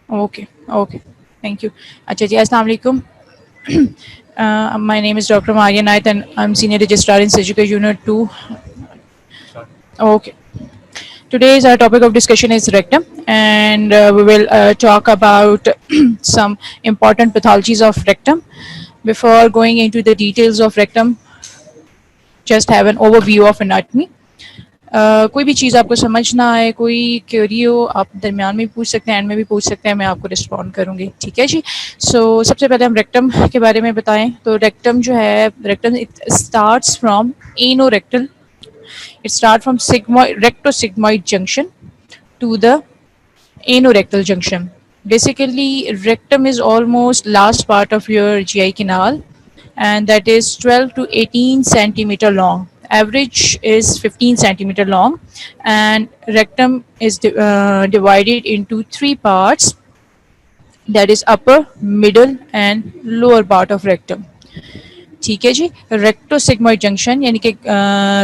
Okay, okay. Thank you. Acha ji, Assalamu alaikum. My name is Dr. Maria Naith and I'm Senior Registrar in Surgical Unit 2. Okay. Today's our topic of discussion is rectum, and we will talk about some important pathologies of rectum. Before going into the details of rectum, just have an overview of anatomy. कोई भी चीज़ आपको समझ ना आए, कोई query हो, आप दरमियान में भी पूछ सकते हैं, एंड में भी पूछ सकते हैं, मैं आपको रिस्पॉन्ड करूँगी, ठीक है जी। सबसे पहले हम रेक्टम के बारे में बताएं तो रेक्टम जो है, rectum it starts from anorectal, it starts from rectosigmoid junction to the anorectal junction. Basically, rectum is almost last part of your GI canal, and that is 12 to 18 centimeter long. Average is 15 centimeter long, and rectum is divided into three parts. That is upper, middle, and lower part of rectum. ठीक है जी। Recto sigmoid junction यानी कि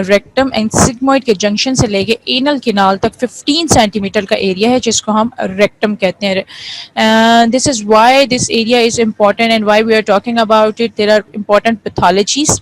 rectum and sigmoid के junction से लेके anal canal तक 15 centimetre का area है जिसको हम रेक्टम कहते हैं। This is why this area is important and why we are talking about it. There are important pathologies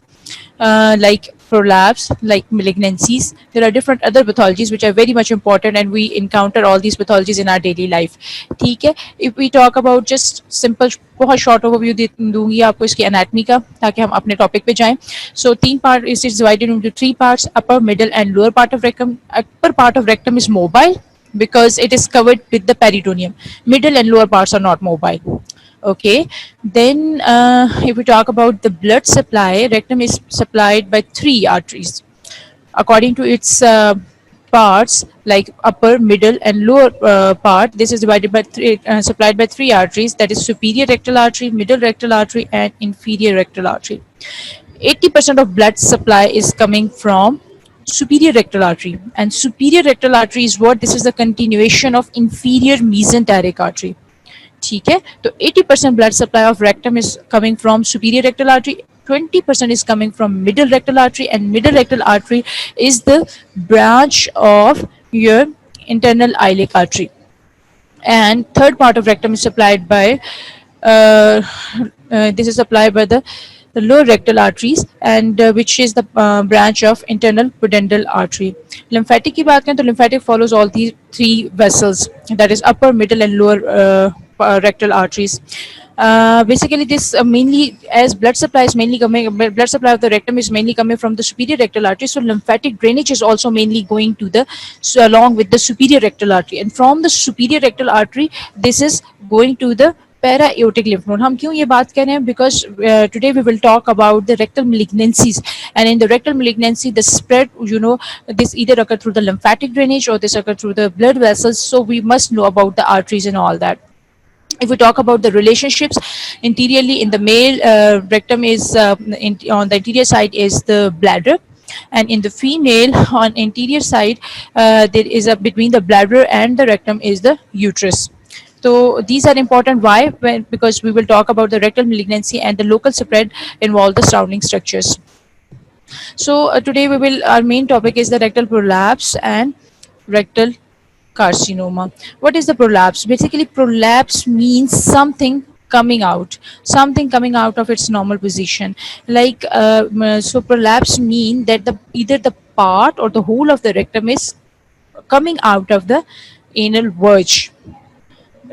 like prolapse, like malignancies. There are different other pathologies which are very much important, and we encounter all these pathologies in our daily life. ठीक है, if we talk about just simple, बहुत short overview दूंगी आपको इसकी anatomy का ताकि हम अपने टॉपिक पे जाएं। सो तीन part is divided into three parts, upper, middle and lower part of rectum. Upper part of rectum is mobile because it is covered with the peritoneum. Middle and lower parts are not mobile. Okay, then if we talk about the blood supply, rectum is supplied by three arteries according to its parts, like upper, middle and lower part. This is divided by three, supplied by three arteries, that is superior rectal artery, middle rectal artery and inferior rectal artery. 80% of blood supply is coming from superior rectal artery, and superior rectal artery is what? This is the continuation of inferior mesenteric artery. ठीक है, तो 80% blood supply of rectum is coming from superior rectal artery, 20% is coming from middle rectal artery, and middle rectal artery is the branch of your internal iliac artery. And third part of rectum is supplied by this is supplied by the lower rectal arteries, and which is the branch of internal pudendal artery. Lymphatic की बात करें तो lymphatic follows all these three vessels, that is upper, middle and lower rectal arteries. Basically, this mainly, as blood supply is mainly coming, blood supply of the rectum is mainly coming from the superior rectal artery. So lymphatic drainage is also mainly going to the, so along with the superior rectal artery, and from the superior rectal artery, this is going to the para-aortic lymph node. हम क्यों ये बात कर रहे हैं? Because today we will talk about the rectal malignancies, and in the rectal malignancy, the spread, this either occur through the lymphatic drainage or this occur through the blood vessels. So we must know about the arteries and all that. If we talk about the relationships, interiorly in the male, rectum is on the interior side is the bladder, and in the female, on interior side, there is a between the bladder and the rectum is the uterus. So these are important. Why? Because we will talk about the rectal malignancy and the local spread involve the surrounding structures. So today we will, our main topic is the rectal prolapse and rectal carcinoma. What is the prolapse? Basically, prolapse means something coming out of its normal position. Like so, prolapse mean that the either the part or the whole of the rectum is coming out of the anal verge,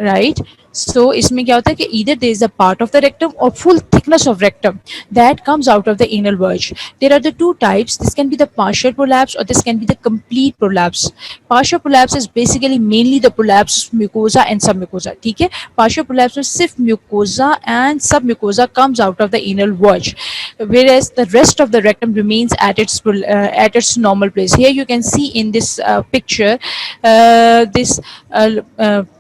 right? So इसमें क्या होता है कि either there is a part of the rectum or full thickness of rectum that comes out of the anal verge. There are the two types. This can be the partial prolapse or this can be the complete prolapse. Partial prolapse is basically mainly the prolapse of mucosa and submucosa. ठीक है, partial prolapse में सिर्फ mucosa and submucosa comes out of the anal verge, whereas the rest of the rectum remains at its normal place. Here you can see in this picture this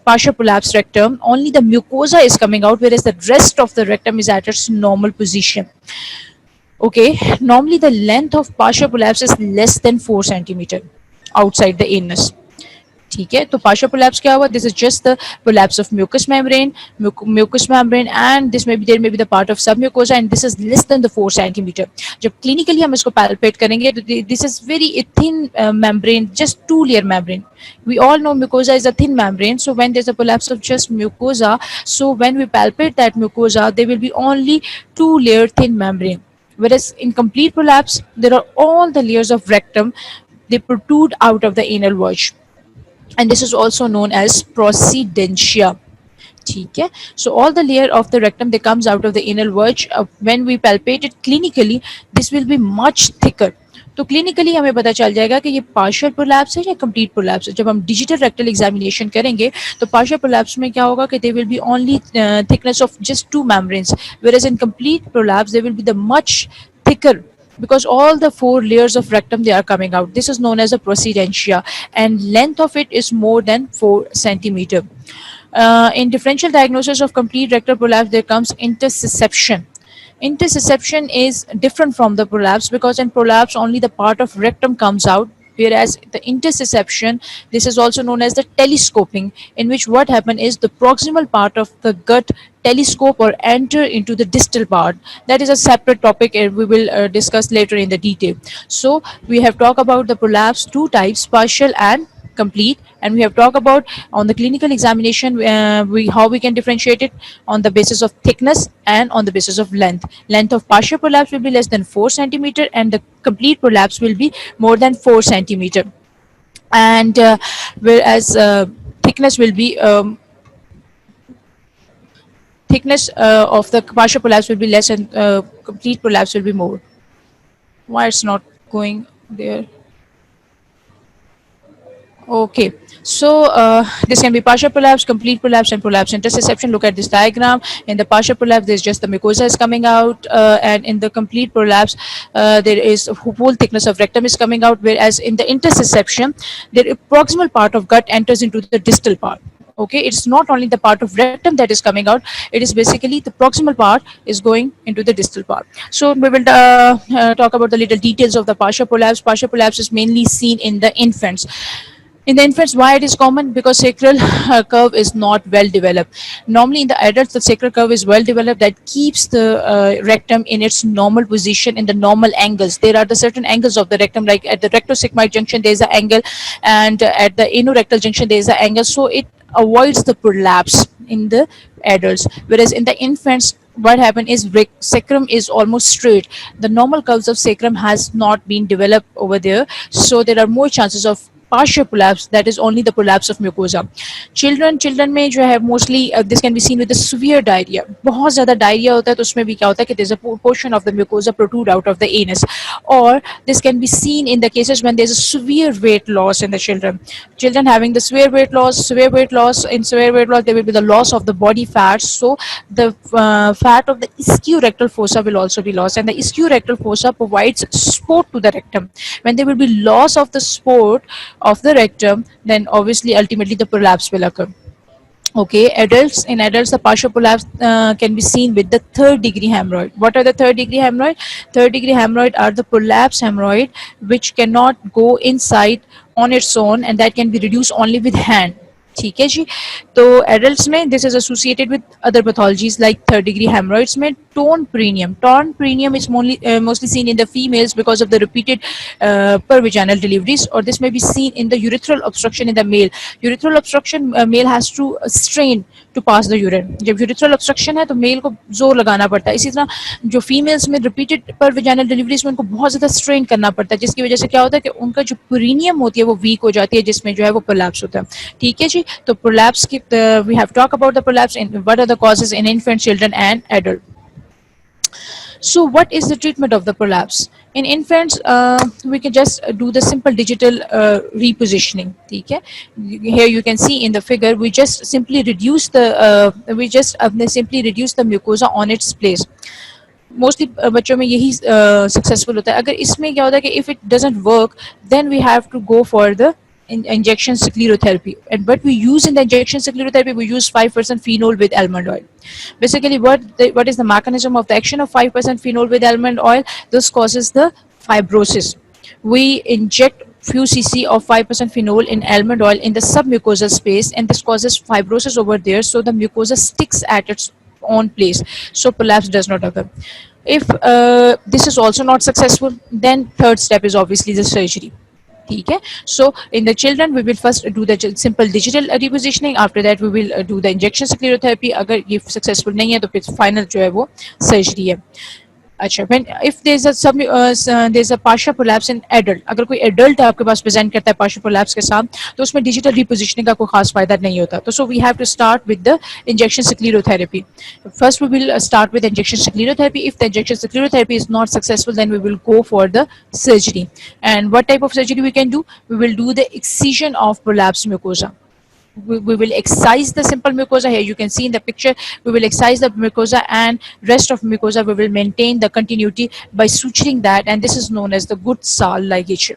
partial prolapse rectum, only the mucosa is coming out, whereas the rest of the rectum is at its normal position. Okay, normally the length of partial prolapse is less than 4 centimeter outside the anus. ठीक है, तो partial prolapse क्या हुआ? This is just the prolapse of mucous membrane, and this may be there may be the part of submucosa, and this is less than the 4 centimeter. जब clinically हम इसको palpate करेंगे तो this is very thin membrane, just 2-layer membrane. We all know mucosa is a thin membrane, so when there's a prolapse of just mucosa, so when we palpate that mucosa, there will be only 2-layer thin membrane. Whereas in complete prolapse, there are all the layers of rectum, they protrude out of the anal verge, and this is also known as procedentia. ठीक है, so all the layer of the rectum that comes out of the anal verge, when we palpate it clinically, this will be much thicker. तो clinically हमें पता चल जाएगा कि ये partial prolapse है या कंप्लीट प्रोलैप्स है. जब हम डिजिटल रेक्टल एग्जामिनेशन करेंगे तो पार्शियल प्रोलैप्स में क्या होगा कि they will be only thickness of just 2 membranes, whereas in complete prolapse there will be the much thicker, because all the 4 layers of rectum they are coming out. This is known as a procedentia, and length of it is more than 4 centimeter. In differential diagnosis of complete rectal prolapse, there comes intersusception. Intersusception is different from the prolapse, because in prolapse only the part of rectum comes out, whereas the intersusception, this is also known as the telescoping, in which what happen is the proximal part of the gut telescope or enter into the distal part. That is a separate topic and we will discuss later in the detail. So we have talked about the prolapse 2 types, partial and complete, and we have talked about on the clinical examination how we can differentiate it on the basis of thickness and on the basis of length. Length of partial prolapse will be less than 4 centimeter and the complete prolapse will be more than 4 centimeter, and whereas thickness will be thickness of the partial prolapse will be less and complete prolapse will be more. Why it's not going there? Okay, so this can be partial prolapse, complete prolapse, and prolapse intersusception. Look at this diagram. In the partial prolapse, there's just the mucosa is coming out, and in the complete prolapse, there is whole thickness of rectum is coming out. Whereas in the intersusception, the proximal part of gut enters into the distal part. Okay, it's not only the part of rectum that is coming out; it is basically the proximal part is going into the distal part. So we will talk about the little details of the partial prolapse. Partial prolapse is mainly seen in the infants. In the infants, why it is common? Because sacral curve is not well developed. Normally in the adults, the sacral curve is well developed, that keeps the rectum in its normal position in the normal angles. There are the certain angles of the rectum, like at the rectosigmoid junction there is an angle, and at the anorectal junction there is an angle, so it avoids the prolapse in the adults. Whereas in the infants, what happened is sacrum is almost straight. The normal curves of sacrum has not been developed over there, so there are more chances of partial prolapse, that is only the prolapse of mucosa. Children में जो है mostly this can be seen with the severe diarrhea. बहुत ज़्यादा diarrhea होता है तो उसमें भी क्या होता है कि there's a portion of the mucosa protrude out of the anus, or this can be seen in the cases when there's a severe weight loss in the children. Children having the severe weight loss, in severe weight loss there will be the loss of the body fat, so the fat of the ischiorectal fossa will also be lost, and the ischiorectal fossa provides support to the rectum. When there will be loss of the support of the rectum, then obviously ultimately the prolapse will occur. Okay, in adults the partial prolapse can be seen with the 3rd degree hemorrhoid. What are the 3rd degree hemorrhoid? 3rd degree hemorrhoid are the prolapse hemorrhoid which cannot go inside on its own, and that can be reduced only with hand. ठीक है जी. तो adults में this is associated with other pathologies like 3rd degree hemorrhoids में torn perineum is mostly seen in the females because of the repeated pervaginal deliveries, or this may be seen in the urethral obstruction in the male. Urethral obstruction, male has to strain to pass the urine. जब urethral obstruction है तो mail को जोर लगाना पड़ता है. इसी तरह जो फीमेल्स में रिपीटेड pervaginal deliveries में उनको बहुत ज़्यादा स्ट्रेन करना पड़ता है, जिसकी वजह से क्या होता है कि उनका जो perineum होती है वो वीक हो जाती है, जिसमें जो है वो prolapse होता है. ठीक है जी. तो prolapse की we have talked about the prolapse and what are the causes in infant, children and adult. So what is the treatment of the prolapse? In infants, we can just do the simple digital repositioning. Okay? Here you can see in the figure, we just simply reduce the mucosa on its place. Mostly बच्चों में यही successful होता है. अगर इसमें क्या होता है कि if it doesn't work, then we have to go for the injection sclerotherapy, and what we use in the injection sclerotherapy, we use 5% phenol with almond oil. Basically what is the mechanism of the action of 5% phenol with almond oil? This causes the fibrosis. We inject few cc of 5% phenol in almond oil in the submucosal space, and this causes fibrosis over there, so the mucosa sticks at its own place, so prolapse does not occur. If this is also not successful, then third step is obviously the surgery. ठीक है. So in the children we will first do the simple digital repositioning. After that we will do the injection sclerotherapy. अगर ये successful नहीं है तो फिर final जो है वो surgery है. अच्छा, when if there's a there's a partial prolapse in adult, अगर कोई adult आपके पास present करता है partial prolapse के साथ, तो उसमें digital repositioning का कोई खास फायदा नहीं होता. तो so we have to start with the injection sclerotherapy. First we will start with injection sclerotherapy. If the injection sclerotherapy is not successful, then we will go for the surgery. And what type of surgery we can do? We will do the excision of prolapsed mucosa. We will excise the simple mucosa. Here you can see in the picture, we will excise the mucosa, and rest of mucosa we will maintain the continuity by suturing that, and this is known as the Goodsall ligation.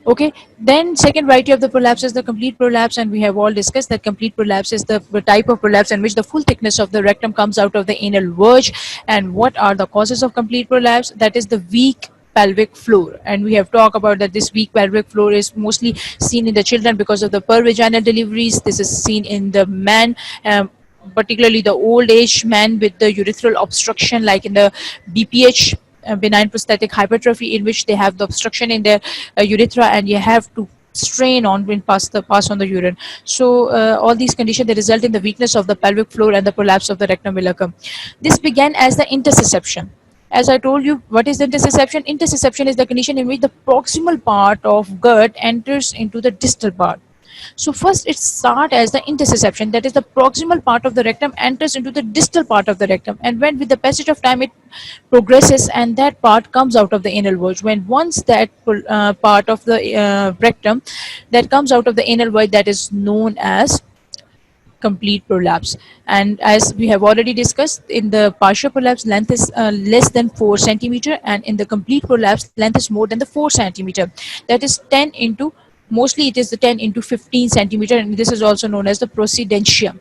Okay, then second variety of the prolapse is the complete prolapse, and we have all discussed that complete prolapse is the type of prolapse in which the full thickness of the rectum comes out of the anal verge. And what are the causes of complete prolapse? That is the weak pelvic floor, and we have talked about that this weak pelvic floor is mostly seen in the children because of the pervaginal deliveries. This is seen in the men, particularly the old age men with the urethral obstruction, like in the BPH, benign prostatic hypertrophy, in which they have the obstruction in their urethra, and you have to strain on when pass on the urine. So all these conditions, they result in the weakness of the pelvic floor and the prolapse of the rectum will occur. This began as the interception. As I told you, what is the interception? Interception is the condition in which the proximal part of gut enters into the distal part. So first it starts as the interception, that is the proximal part of the rectum enters into the distal part of the rectum, and when with the passage of time it progresses and that part comes out of the anal verge. When once that part of the rectum that comes out of the anal verge, that is known as complete prolapse. And as we have already discussed, in the partial prolapse length is less than 4 centimeter, and in the complete prolapse length is more than the 4 centimeter. That is 10 into, mostly it is the 10 into 15 centimeter, and this is also known as the procedentia.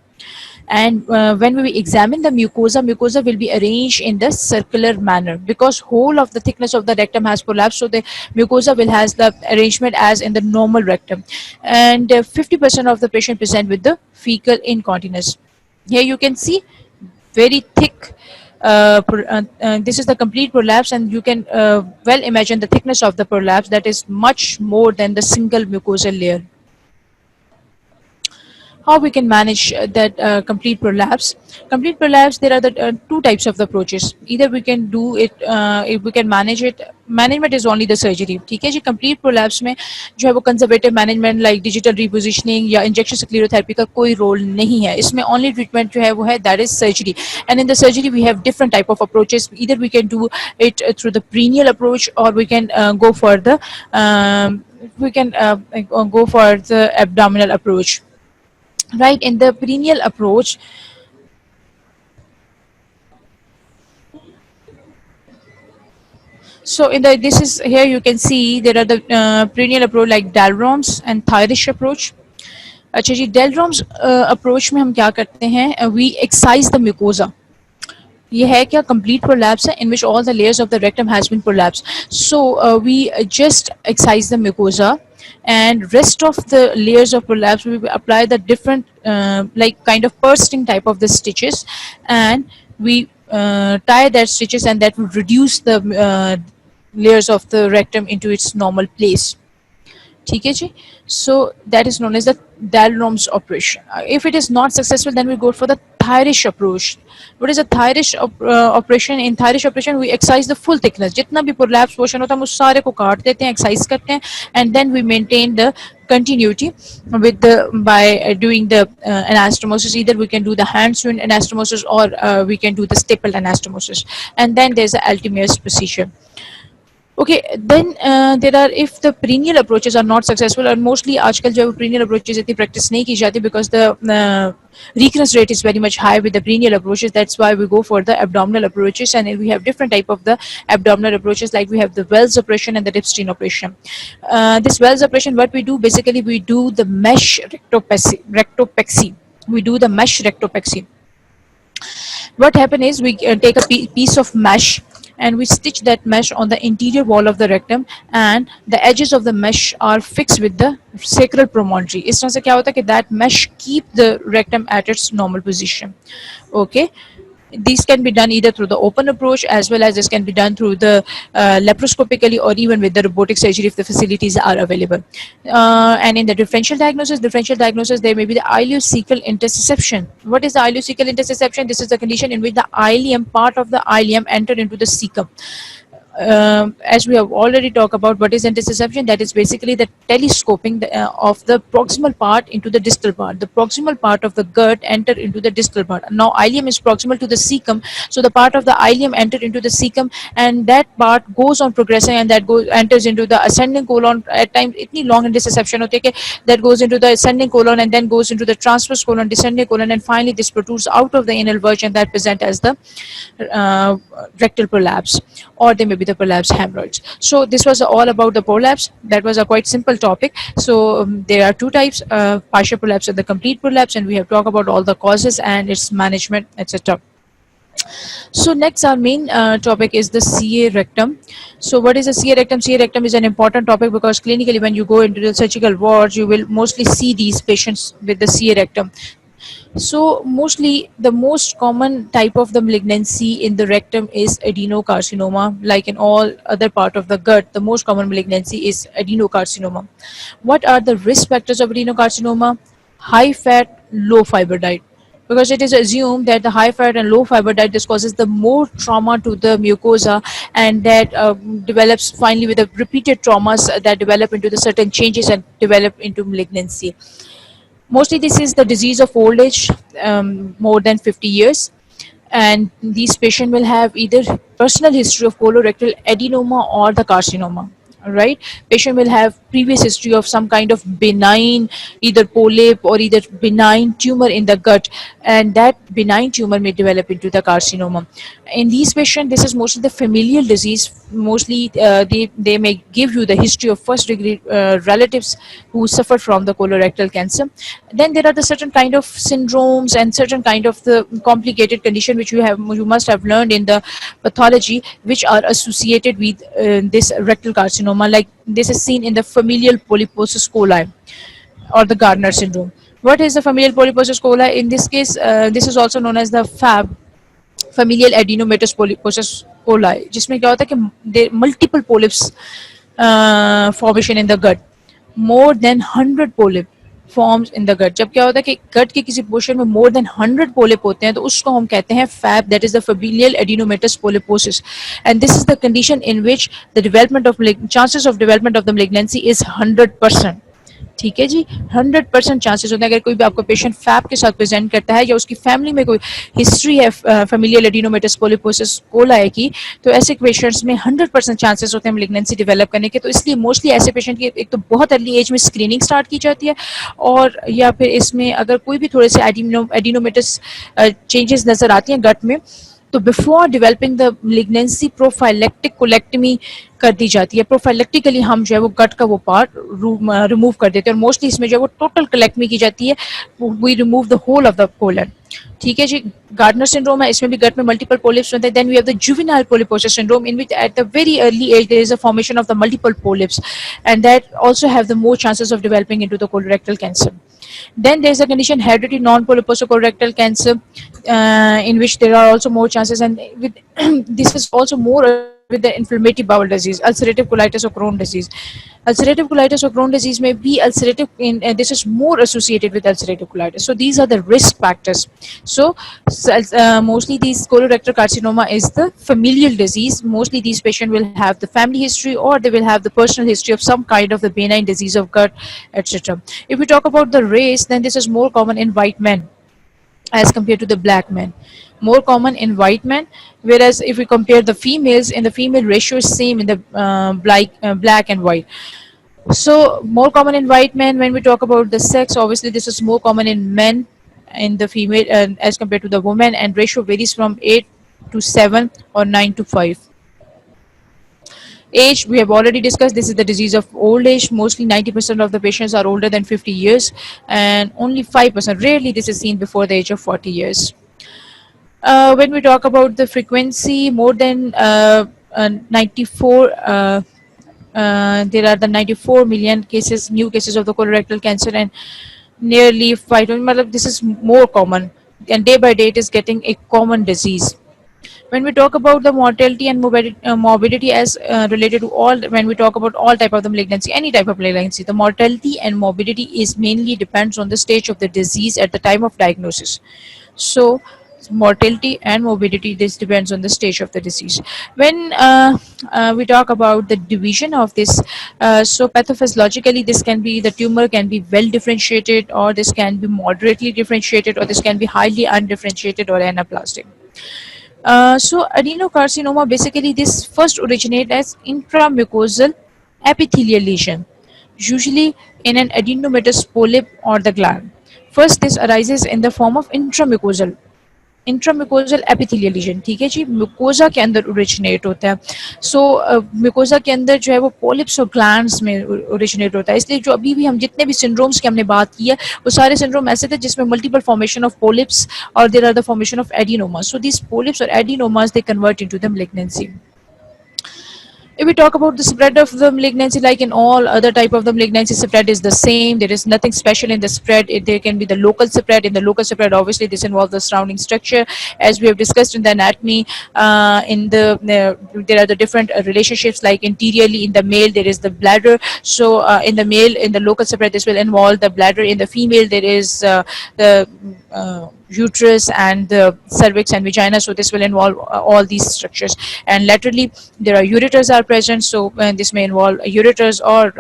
And when we examine the mucosa will be arranged in the circular manner, because whole of the thickness of the rectum has prolapsed, so the mucosa will has the arrangement as in the normal rectum. And 50% of the patient present with the fecal incontinence. Here you can see very thick, this is the complete prolapse, and you can well imagine the thickness of the prolapse, that is much more than the single mucosal layer. How we can manage that complete prolapse? Complete prolapse, there are the two types of the approaches. Either we can do it, if we can manage it, management is only the surgery. ठीक है जी. complete prolapse में जो है वो conservative management like digital repositioning या injection sclerotherapy का कोई role नहीं है. इसमें only treatment जो है वो है, that is surgery. And in the surgery we have different type of approaches. Either we can do it through the perineal approach, or we can go for the abdominal approach. Right, in the perineal approach, so in the, this is here you can see there are the perineal approach like Dalrom's and Thyrish approach. अच्छा जी, Dalrom's approach में हम क्या करते हैं? We excise the mucosa. ये है क्या? complete prolapse है, in which all the layers of the rectum has been prolapsed. So we just excise the mucosa, and rest of the layers of prolapse we will apply the different like kind of bursting type of the stitches, and we tie that stitches, and that will reduce the layers of the rectum into its normal place. ठीक है जी. So that is known as the Dalrom's operation. If it is not successful, then we go for the Thyrish approach. What is a Thyrish operation? In Thyrish operation, we excise the full thickness. जितना भी prolapse portion होता है, हम उस सारे को काट देते हैं, excise करते हैं, and then we maintain the continuity with the by doing the anastomosis. Either we can do the hand-sewn anastomosis, or we can do the staple anastomosis, and then there's the Altemeier's procedure. Okay, then there are, if the perineal approaches are not successful, and mostly आजकल जो perineal approaches इतनी practice नहीं की जाती, because the recurrence rate is very much high with the perineal approaches. That's why we go for the abdominal approaches, and we have different type of the abdominal approaches, like we have the Wells operation and the Ripstein operation. This Wells operation, what we do basically, we do the mesh rectopexy. We do the mesh rectopexy. What happens is we take a piece of mesh, and we stitch that mesh on the interior wall of the rectum, and the edges of the mesh are fixed with the sacral promontory. इस तरह से क्या होता है कि that mesh keep the rectum at its normal position. Okay, these can be done either through the open approach, as well as this can be done through the laparoscopically, or even with the robotic surgery if the facilities are available. And in the differential diagnosis, there may be the ileocecal intussusception. What is the ileocecal intussusception? This is the condition in which the ileum, part of the ileum, enter into the cecum. As we have already talked about what is intussusception, that is basically the telescoping of the proximal part into the distal part. The proximal part of the gut enter into the distal part. Now ileum is proximal to the cecum, so the part of the ileum enter into the cecum, and that part goes on progressing, and that goes enters into the ascending colon. At times itni long intussusception होती है कि that goes into the ascending colon and then goes into the transverse colon, descending colon, and finally this protrudes out of the anal verge, and that present as the rectal prolapse, or they may be the prolapse hemorrhoids. So this was all about the prolapse. That was a quite simple topic. So there are two types, partial prolapse and the complete prolapse, and we have talked about all the causes and its management, etc. So next, our main topic is the CA rectum. So what is a CA rectum? CA rectum is an important topic because clinically when you go into the surgical wards, you will mostly see these patients with the CA rectum. So mostly the most common type of the malignancy in the rectum is adenocarcinoma. Like in all other part of the gut, the most common malignancy is adenocarcinoma. What are the risk factors of adenocarcinoma? High fat, low fiber diet. Because it is assumed that the high fat and low fiber diet, this causes the more trauma to the mucosa, and that develops finally with the repeated traumas that develop into the certain changes and develop into malignancy. Mostly this is the disease of old age, more than 50 years, and these patients will have either personal history of colorectal adenoma or the carcinoma. Right, patient will have previous history of some kind of benign, either polyp or either benign tumor in the gut, and that benign tumor may develop into the carcinoma. In these patients, this is mostly the familial disease. Mostly they may give you the history of first degree relatives who suffer from the colorectal cancer. Then there are the certain kind of syndromes and certain kind of the complicated condition which you must have learned in the pathology, which are associated with this rectal carcinoma. Like this is seen in the familial polyposis coli or the Gardner syndrome. What is the familial polyposis coli? In this case, this is also known as the FAB, familial adenomatous polyposis coli, जिसमें क्या होता है कि multiple polyps formation in the gut, more than 100 polyp forms in the gut. जब क्या होता है कि gut के किसी पोर्शन में more than 100 polyp होते हैं, तो उसको हम कहते हैं FAB, that is the familial adenomatous polyposis, and this is the condition in which the development of chances of development of the malignancy is 100%. ठीक है जी, 100% चांसेस होते हैं। अगर कोई भी आपको पेशेंट फैब के साथ प्रेजेंट करता है या उसकी फैमिली में कोई हिस्ट्री है फेमिलियल एडिनोमेटस पोलिपोसिस कोलाई की, तो ऐसे पेशेंट्स में 100% चांसेस होते हैं मैलिग्नेंसी डेवलप करने के। तो इसलिए मोस्टली ऐसे पेशेंट की एक तो बहुत अर्ली एज में स्क्रीनिंग स्टार्ट की जाती है, और या फिर इसमें अगर कोई भी थोड़े से एडिनोमेटस चेंजेस नजर आती हैं गट में, तो before developing the malignancy prophylactic कोलेक्टमी कर दी जाती है। प्रोफाइलेक्टिकली हम जो है वो गट का वो पार्ट रिमूव कर देते हैं, और मोस्टली इसमें जो है वो टोटल कोलेक्टमी की जाती है, we remove the whole of the colon. ठीक है जी, गार्डनर सिंड्रोम है, इसमें भी गट में मल्टीपल पोलिप्स होते हैं। Then we have the juvenile polyposis syndrome, in which at the very early age there is a formation of the multiple polyps, and that also have the more chances of developing into the colorectal cancer. Then there is a condition hereditary non-polyposis colorectal cancer, in which there are also more chances, and with this is also more with the inflammatory bowel disease, ulcerative colitis or Crohn disease. Ulcerative colitis or Crohn disease may be ulcerative this is more associated with ulcerative colitis. So these are the risk factors. So mostly these colorectal carcinoma is the familial disease. Mostly these patients will have the family history, or they will have the personal history of some kind of the benign disease of gut, etc. If we talk about the race, then this is more common in white men as compared to the black men. More common in white men, whereas if we compare the females, in the female ratio is same in the black and white. So more common in white men. When we talk about the sex, obviously this is more common in men, in the female as compared to the woman, and ratio varies from 8 to 7 or 9 to 5. Age, we have already discussed, this is the disease of old age. Mostly 90% of the patients are older than 50 years, and only 5%, rarely this is seen before the age of 40 years. When we talk about the frequency, more than 94, there are the 94 million cases, new cases of the colorectal cancer, and nearly 5. Matlab, this is more common, and day by day it is getting a common disease. When we talk about the mortality and morbidity as related to all, when we talk about all type of the malignancy, any type of malignancy, the mortality and morbidity is mainly depends on the stage of the disease at the time of diagnosis. So mortality and morbidity, this depends on the stage of the disease. When we talk about the division of this, so pathophysiologically this can be, the tumor can be well differentiated, or this can be moderately differentiated, or this can be highly undifferentiated or anaplastic. So adenocarcinoma, basically this first originate as intramucosal epithelial lesion, usually in an adenomatous polyp or the gland. First, this arises in the form of intramucosal epithelial lesion, ठीक है जी, mucosa के अंदर originate होता है. सो mucosa के अंदर जो है वो पॉलिप्स और ग्लैंड्स में ओरिजिनेट होता है. इसलिए जो अभी भी हम जितने भी सिंड्रोम्स की हमने बात की है, वो सारे सिंड्रोम ऐसे थे जिसमें मल्टीपल फॉर्मेशन ऑफ पॉलिप्स और there are the formation of adenomas. So this polyps और adenomas they convert into the malignancy. If we talk about the spread of the malignancy, like in all other type of the malignancy, spread is the same. There is nothing special in the spread. There can be the local spread. In the local spread, obviously, this involves the surrounding structure, as we have discussed in the anatomy. There are the different relationships. Like interiorly, in the male, there is the bladder. So in the male, in the local spread, this will involve the bladder. In the female, there is the uterus and the cervix and vagina. So this will involve all these structures. And laterally, there are ureters are present. So this may involve ureters or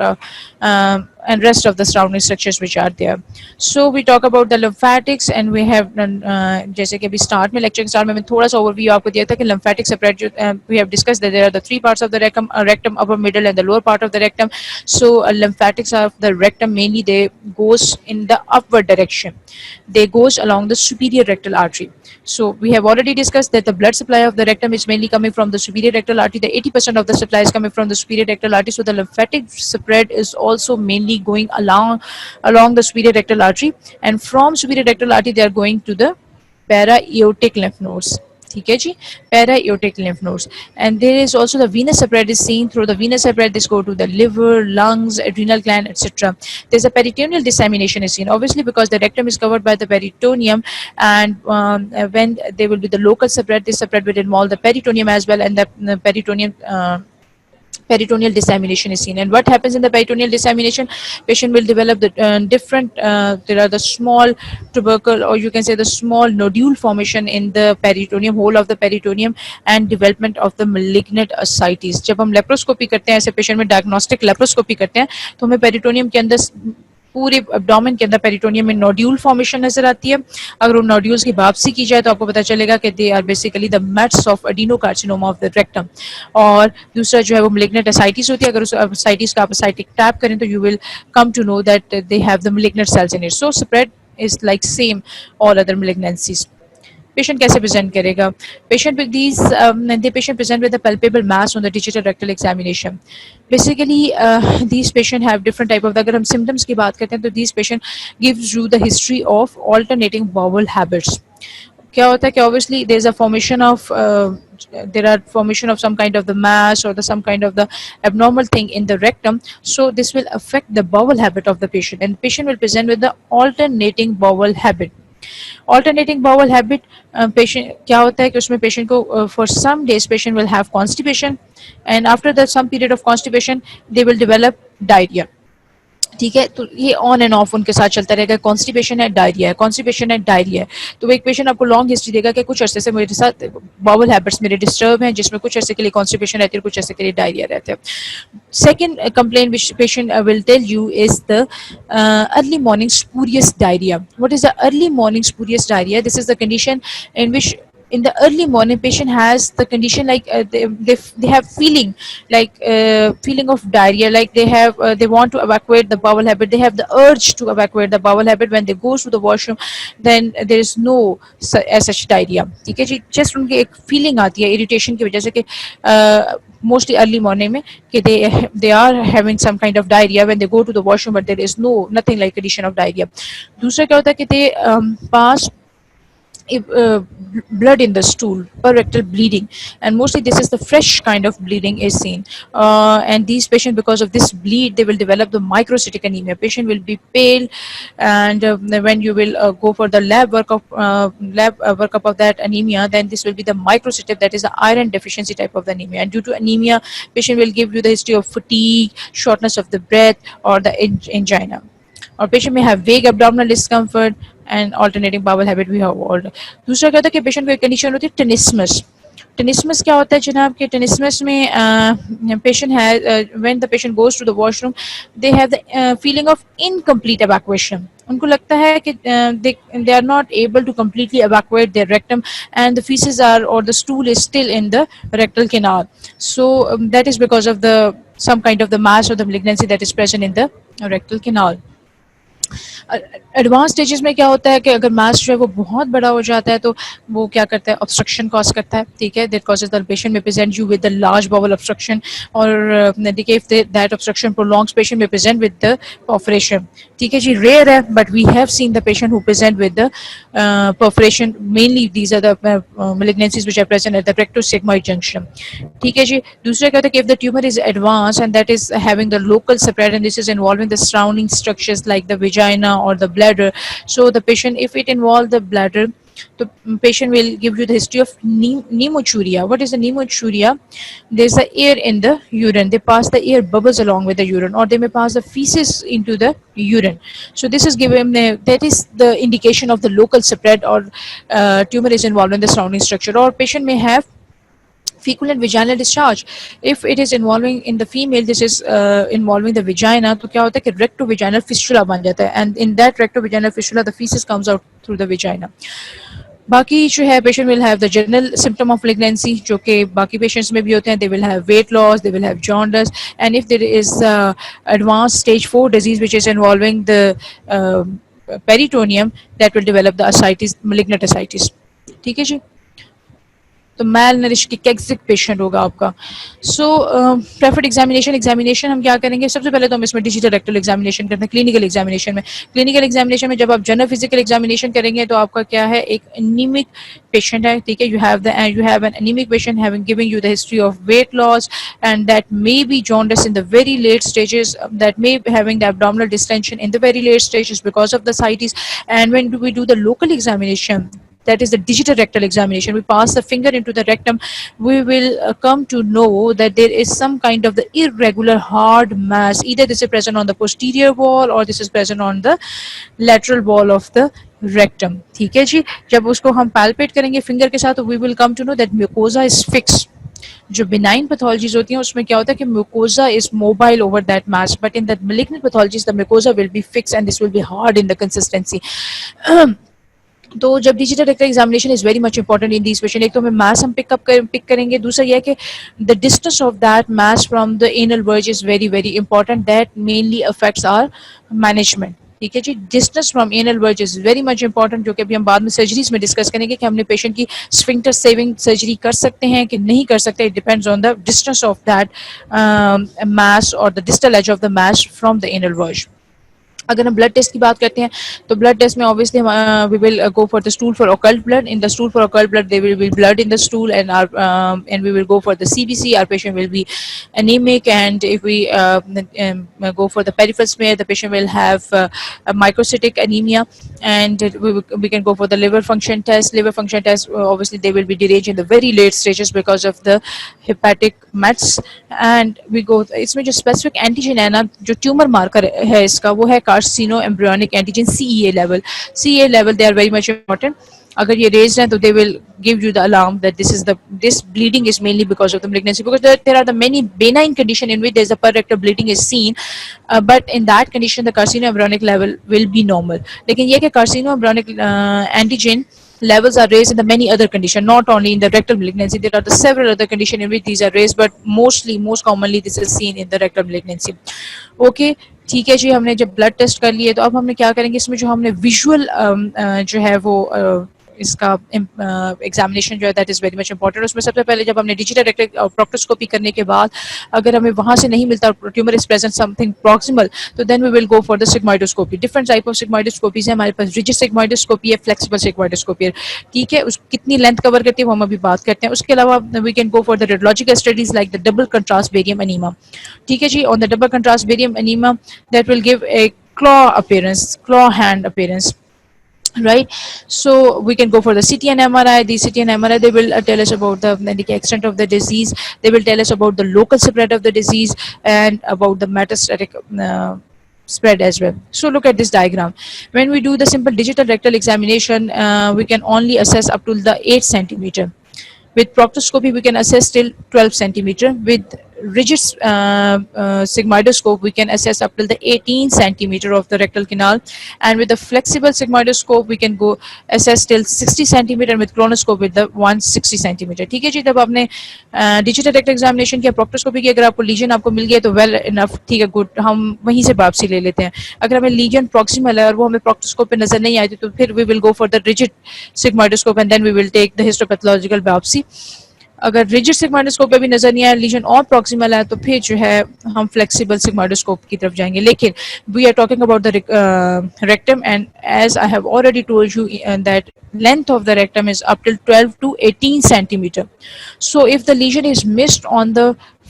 and rest of the surrounding structures which are there. So we talk about the lymphatics, and we have जैसे कि अभी start में lecture के start में मैं थोड़ा सा overview आपको दिया था कि lymphatic separate जो we have discussed that there are the three parts of the rectum, upper, middle, and the lower part of the rectum. So lymphatics of the rectum mainly they goes in the upward direction. They goes along the superior rectal artery. So we have already discussed that the blood supply of the rectum is mainly coming from the superior rectal artery. The 80% of the supply is coming from the superior rectal artery. So the lymphatic spread is also mainly going along the superior rectal artery, and from superior rectal artery they are going to the para-aortic lymph nodes. ठीक है जी, para-aortic lymph nodes. And there is also the venous spread is seen through the venous spread. This go to the liver, lungs, adrenal gland, etc. There's a peritoneal dissemination is seen, obviously because the rectum is covered by the peritoneum, and when there will be the local spread, this spread will involve the peritoneum as well, and the peritoneum peritoneal dissemination is seen. And what happens in the peritoneal dissemination? Patient will develop the different there are the small tubercle, or you can say the small nodule formation in the peritoneum, whole of the peritoneum, and development of the malignant ascites. जब हम laparoscopy करते हैं ऐसे patient में, diagnostic laparoscopy करते हैं, तो हमें पेरिटोनियम के अंदर पूरे एब्डोमेन के अंदर पेरिटोनियम में नोड्यूल फॉर्मेशन नजर आती है. अगर उन नोड्यूल्स की बापसी की जाए तो आपको पता चलेगा कि they are basically the mets of adenocarcinoma of the rectum. और दूसरा जो है वो मैलिग्नेंट एसाइटिस होती है. अगर उस एसाइटिस का आप एसाइटिक टैप करें तो you will come to know that they have the malignant cells in it. So spread is like same all other malignancies. Patient कैसे present करेगा? Patient with these, the patient present with a palpable mass on the digital rectal examination. Basically, these patient have different type of. अगर हम symptoms की बात करते हैं तो these patient gives you the history of alternating bowel habits. क्या होता है कि obviously there is a formation of there are formation of some kind of the mass or the some kind of the abnormal thing in the rectum. So this will affect the bowel habit of the patient, and patient will present with the alternating bowel habit. Alternating bowel habit, patient क्या होता है कि उसमें patient को for some days patient will have constipation, and after that some period of constipation they will develop diarrhea. ठीक है, तो ये ऑन एंड ऑफ उनके साथ चलता रहेगा. कॉन्स्टिपेशन है, डायरिया है, कॉन्स्टिपेशन है, डायरिया है. तो वो एक पेशेंट आपको लॉन्ग हिस्ट्री देगा कि कुछ अर्से से मेरे साथ बाउल हैबिट्स मेरे डिस्टर्ब हैं, जिसमें कुछ अर्से के लिए कॉन्स्टिपेशन रहती है, कुछ अर्से के लिए डायरिया रहता है. Second complaint which patient will tell you is the early morning spurious diarrhea. What is the early morning spurious diarrhea? This is the condition in which in the early morning patient has the condition like they have feeling like feeling of diarrhea, like they have they want to evacuate the bowel habit, they have the urge to evacuate the bowel habit. When they go to the washroom then there is no as such diarrhea. ठीक है जी, just उनके एक feeling आती है irritation की वजह से कि mostly early morning में कि they are having some kind of diarrhea when they go to the washroom, but there is nothing like condition of diarrhea. दूसरा क्या होता है कि they pass blood in the stool, rectal bleeding, and mostly this is the fresh kind of bleeding is seen. And these patients, because of this bleed, they will develop the microcytic anemia. Patient will be pale, and when you will go for the lab workup of that anemia, then this will be the microcytic, that is the iron deficiency type of the anemia. And due to anemia, patient will give you the history of fatigue, shortness of the breath, or the angina. Or patient may have vague abdominal discomfort and alternating bowel habit we have all. दूसरा क्या होता है कि patient को एक condition होती है टेनिस्मस. टेनिस्मस क्या होता है जनाब कि टेनिस्मस में पेशेंट है when the patient goes to the washroom they have the feeling of incomplete evacuation. उनको लगता है कि they are not able to completely evacuate their rectum, and the feces are or the stool is still in the rectal canal. So that is because of the some kind of the mass or the malignancy that is present in the rectal canal. Advance stages में क्या होता है कि अगर मास जो है वो बहुत बड़ा हो जाता है तो वो क्या करता है, ऑब्स्ट्रक्शन कॉज करता है. ठीक है, दैट कॉजेज द पेशेंट में present you with the large bowel obstruction, और देखिए if that obstruction prolongs patient में प्रेजेंट विद द परफोरेशन. ठीक है जी, रेयर है but we have seen the patient who present with the perforation. Mainly these are the malignancies which are present at the rectosigmoid junction. ठीक है जी. दूसरा क्या होता है कि if the tumor is advanced and that is having the local spread and this is involving the surrounding structures like the vagina or the bladder, so the patient, if it involves the bladder, the patient will give you the history of pneumochuria. What is the pneumochuria? There's the air in the urine. They pass the air bubbles along with the urine, or they may pass the feces into the urine. So this is given, that is the indication of the local spread or tumor is involved in the surrounding structure. Or patient may have fecal and vaginal discharge. If it is involving in the female, this is involving the vagina, तो क्या होता है कि rectovaginal fistula बन जाता है, and in that rectovaginal fistula the feces comes out through the vagina. बाकी जो है patient will have the general symptom of malignancy जो कि बाकी patients में भी होते हैं. They will have weight loss, they will have jaundice, and if there is advanced stage 4 disease which is involving the peritoneum, that will develop the ascites, malignant ascites. ठीक है जी. तो मैल नरिश कैक्सिक पेशेंट होगा आपका. सो preferred examination हम क्या करेंगे, सबसे पहले तो हम इसमें डिजिटल रेक्टल एग्जामिनेशन करते हैं. क्लिनिकल एग्जामिनेशन में जब आप जनरल फिजिकल एग्जामिनेशन करेंगे तो आपका क्या है, एक एनीमिक पेशेंट है. ठीक है, you have an anaemic patient having giving you the history of weight loss and that may be jaundice in the very late stages, that may be having the abdominal distension in the very late stages because of the ascites. And when we do the local examination, that is the digital rectal examination, we pass the finger into the rectum, we will come to know that there is some kind of the irregular hard mass. Either this is present on the posterior wall or this is present on the lateral wall of the rectum. ठीक है जी. जब उसको हम palpate करेंगे finger के साथ तो we will come to know that mucosa is fixed. जो benign pathologies होती हैं उसमें क्या होता है कि mucosa is mobile over that mass, but in the malignant pathologies the mucosa will be fixed and this will be hard in the consistency. तो जब digital rectal examination is very much important in this patient. एक तो हमें मास हम pick करेंगे, दूसरा यह है कि the distance of that mass from the anal verge is very very important. That mainly affects our management. ठीक है जी. Distance from anal verge is very much important, जो कि अभी हम बाद में सर्जरीज में डिस्कस करेंगे कि हमने पेशेंट की स्फिंक्टर सेविंग सर्जरी कर सकते हैं कि नहीं कर सकते. It depends on the distance of that mass और the distal edge of the mass from the anal verge. अगर हम ब्लड टेस्ट की बात करते हैं तो ब्लड टेस्ट में obviously we will go for the stool for occult blood. In the stool for occult blood there will be blood in the stool, and we will go for the CBC. Our patient will be anemic, and if we go for the peripheral smear, the patient will have a microcytic anemia, and we can go for the liver function test. Obviously they will be deranged in the very late stages because of the hepatic mets, and we go इसमें जो specific antigen है ना, जो tumour marker है इसका, वो है carcino embryonic antigen CEA level. They are very much important. अगर ये raised हैं तो they will give you the alarm that this bleeding is mainly because of the malignancy, because there are the many benign condition in which there's a per-rectal bleeding is seen, but in that condition the carcino embryonic level will be normal. लेकिन ये कि carcino embryonic antigen levels are raised in the many other conditions, not only in the rectal malignancy. There are the several other conditions in which these are raised, but most commonly this is seen in the rectal malignancy. Okay, ठीक है जी. हमने जब blood test कर लिए तो अब हमने क्या करेंगे, इसमें जो हमने विजुअल जो है वो इसका एग्जामिनेशन जो है that is very much important. उसमें सबसे पहले जब हमने डिजिटल प्रोक्टोस्कोपी करने के बाद अगर हमें वहाँ से नहीं मिलता tumour is present something proximal, तो then we will go for the sigmoidoscopy. Different type of sigmoidoscopies है हमारे पास, रिजिड सिग्मोइडोस्कोपी है, फ्लेक्सिबल सिग्मोइडोस्कोपी है, ठीक है। उस कितनी लेंथ कवर करती है वो हम अभी बात करते हैं। उसके अलावा we can go for the radiological studies like the double contrast barium enema, ठीक है जी। On the double contrast barium enema that will give a claw appearance, claw hand appearance, right? So we can go for the CT and MRI. The CT and MRI, they will tell us about the extent of the disease, they will tell us about the local spread of the disease and about the metastatic spread as well. So look at this diagram. When we do the simple digital rectal examination, we can only assess up to the 8 centimeter. With proctoscopy, we can assess till 12 centimeter. With rigid sigmoidoscope, we can assess up till the 18 centimeter of the rectal canal. And with the flexible sigmoidoscope, we can go assess till 60 centimeter. And with colonoscope, with the 160 centimeter. ठीक है जी। जब आपने digital rectal examination किया, proctoscopy की अगर आपको legion आपको मिल गया तो वेल इनफ, ठीक है, गुड, हम वहीं से वापसी ले लेते हैं। अगर हमें लीजन प्रॉक्सिमल है और वो हमें प्रोक्टोस्कोप पे नजर नहीं आई थी तो फिर we will go for the rigid sigmoidoscope and then we will take the histopathological biopsy. अगर रिजिड सिग्मोइडोस्कोप पे भी नजर नहीं आया, लीजन और प्रॉक्सिमल है, तो फिर जो है हम फ्लेक्सिबल सिग्मोइडोस्कोप की तरफ जाएंगे। लेकिन we are talking about the rectum and as I have already told you that length of the rectum is up till 12 to 18 centimeter. So if the lesion is missed on the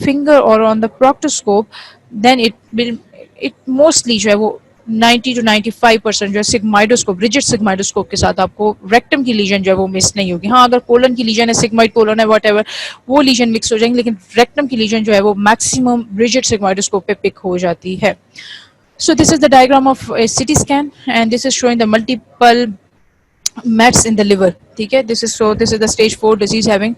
finger or on the proctoscope, then it mostly जो है वो 90 to 95% जो है सिग्माइडोस्कोप, rigid सिग्माइडोस्कोप के साथ आपको rectum की legion जो है वो मिस नहीं होगी। हाँ, अगर कोलन की लीजन है, सिग्माइड कोलन है, व्हाटएवर, वो लीजन मिक्स हो जाएंगे, लेकिन रेक्टम की लीजन जो है वो मैक्सिमम रिजिड सिग्माइडोस्कोप पे पिक हो जाती है। So this is the diagram of a CT scan and this is showing the multiple mets in the liver, ठीक है। this is the stage 4 disease having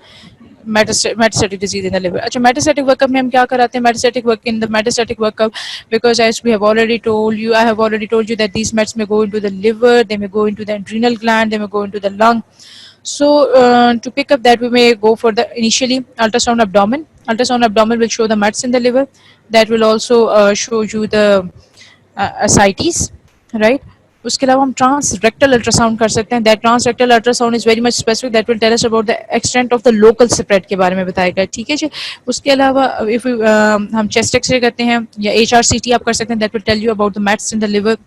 metastatic disease in the liver. अच्छा, metastatic workup में हम क्या कराते हैं? Metastatic workup, because as we have already told you, I have already told you that these mets may go into the liver, they may go into the adrenal gland, they may go into the lung. So to pick up that, we may go for the initially ultrasound abdomen. Ultrasound abdomen will show the mets in the liver. That will also show you the ascites, right? उसके अलावा हम trans rectal ultrasound कर सकते हैं। That trans rectal ultrasound is very much specific, that will tell us about the extent of the local spread के बारे में बताएगा, ठीक है जी। उसके अलावा इफ हम चेस्ट एक्सरे करते हैं या HRCT आप कर सकते हैं, that will tell you about the mets in the liver.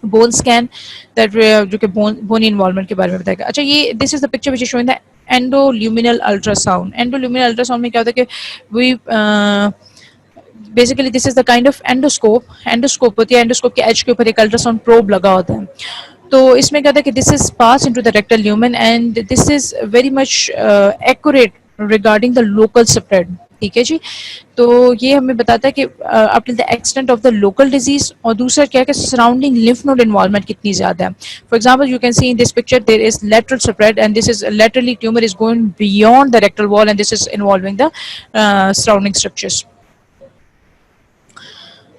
Bone scan that जो कि बोन इन्वॉल्वमेंट के बारे में बताएगा। अच्छा, ये this is the picture which is showing the endoluminal ultrasound. Endoluminal ultrasound में क्या होता है कि we basically this is the kind of endoscope होती है, एंडोस्कोप के एज के ऊपर एक अल्ट्रासाउंड प्रोब लगा होता है। तो इसमें क्या होता है कि this is pass into the rectal lumen and this is very much accurate regarding the local spread, ठीक है जी। तो ये हमें बताता है कि up till the extent of the local disease, और दूसरा क्या है कि सराउंडिंग लिम्फ नोड इन्वॉल्वमेंट कितनी ज्यादा है। For example, you can see in this picture there is lateral spread and this is laterally tumour is going beyond the rectal wall and this is involving the surrounding structures.